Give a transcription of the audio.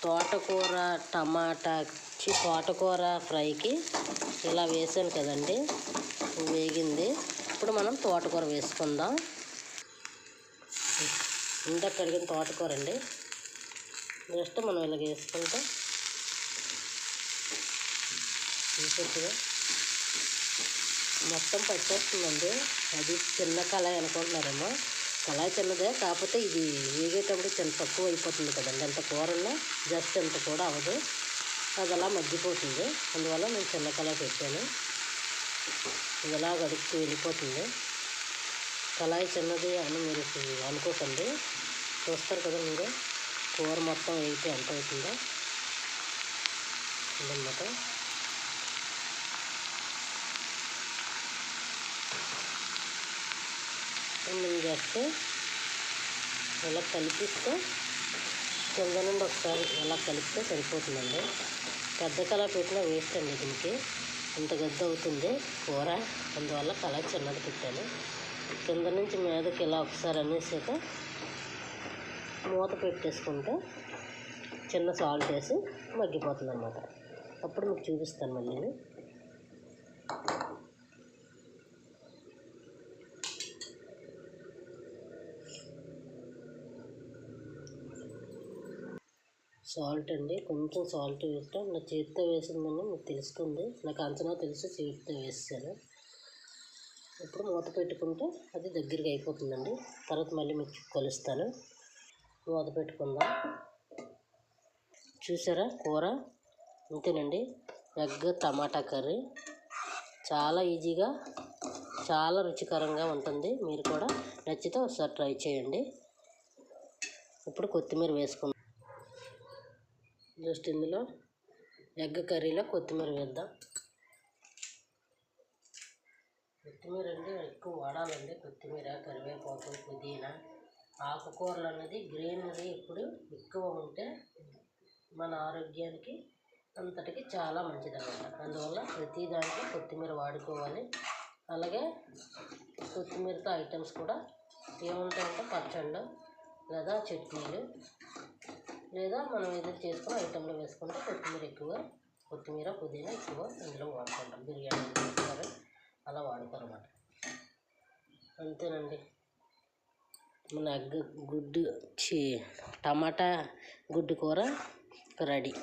తోటకూర తోటకూర ఫ్రైకి ఇలా వేసాను కదండి, వేగింది. ఇప్పుడు మనం తోటకూర వేసుకుందాం. ఇందాక కడిగిన తోటకూర అండి. జస్ట్ మనం ఇలాగ వేసుకుంటే ఇంకొద్దిగా మొత్తం పట్టేస్తుందండి. అది చిన్న కళాయి అనుకుంటున్నారేమో, కళాయి చిన్నదే, కాకపోతే ఇది వేగేటప్పుడు చిన్న తక్కువ అయిపోతుంది కదండి. అంత కూర ఉన్నా జస్ట్ ఎంత కూడా అవ్వదు, అది అలా మగ్గిపోతుంది. అందువల్ల నేను చిన్న కళాయి పెట్టాను. ఇది ఎలా గడుపుతూ వెళ్ళిపోతుంది. కళాయి చిన్నది అని మీరు అనుకోకండి. చూస్తారు కదా మీరు, కూర మొత్తం వేగితే ఎంత అవుతుందో అన్నమాట. నేను జస్ట్ ఇలా కలిపిస్తే కింద నుండి ఒకసారి ఇలా కలిపితే సరిపోతుందండి. పెద్ద కళాయి పెట్టినా వేస్ట్ అండి. దీనికి ఇంత గద్ద అవుతుంది కూర, అందువల్ల కళాయి చిన్నది పెట్టాను. కింద నుంచి మీదకి ఇలా ఒకసారి అనేసాక మూత పెట్టేసుకుంటే చిన్న సాల్ట్ వేసి మగ్గిపోతుంది అన్నమాట. అప్పుడు మీకు చూపిస్తాను మళ్ళీ. సాల్ట్ అండి, కొంచెం సాల్ట్ వేస్తాం. నా చేతితో వేసిందని మీకు తెలుస్తుంది, నాకు అంచనా తెలిసి చేతితో వేసాను. ఇప్పుడు మూత పెట్టుకుంటే అది దగ్గరికి అయిపోతుందండి. తర్వాత మళ్ళీ మీకు కలుస్తాను. మూత పెట్టుకుందాం. చూసారా కూర, అంతేనండి. ఎగ్ టమాటా కర్రీ చాలా ఈజీగా, చాలా రుచికరంగా ఉంటుంది. మీరు కూడా నచ్చితే ఒకసారి ట్రై చేయండి. ఇప్పుడు కొత్తిమీర వేసుకుందాం. జస్ట్ ఇందులో ఎగ్ కర్రీలో కొత్తిమీర వేద్దాం. కొత్తిమీర అండి ఎక్కువ వాడాలండి. కొత్తిమీర, కరివేపాకు, పుదీనా, ఆకుకూరలు అన్నది గ్రీనరీ ఇప్పుడు ఎక్కువ ఉంటే మన ఆరోగ్యానికి అంతటికి చాలా మంచిదన్నమాట. అందువల్ల ప్రతిదానికి కొత్తిమీర వాడుకోవాలి. అలాగే కొత్తిమీరతో ఐటమ్స్ కూడా ఏముంటాయంటే పచ్చళ్ళు లేదా చట్నీలు లేదా మనం ఏదైనా చేసుకుని ఐటెంలో వేసుకుంటే కొత్తిమీర పుదీనా ఎక్కువ ఇందులో వాడుకుంటాం. బిర్యానీ చేస్తారు, అలా వాడుతారు అన్నమాట. అంతేనండి, మన టమాటా గుడ్డు కూర రెడీ.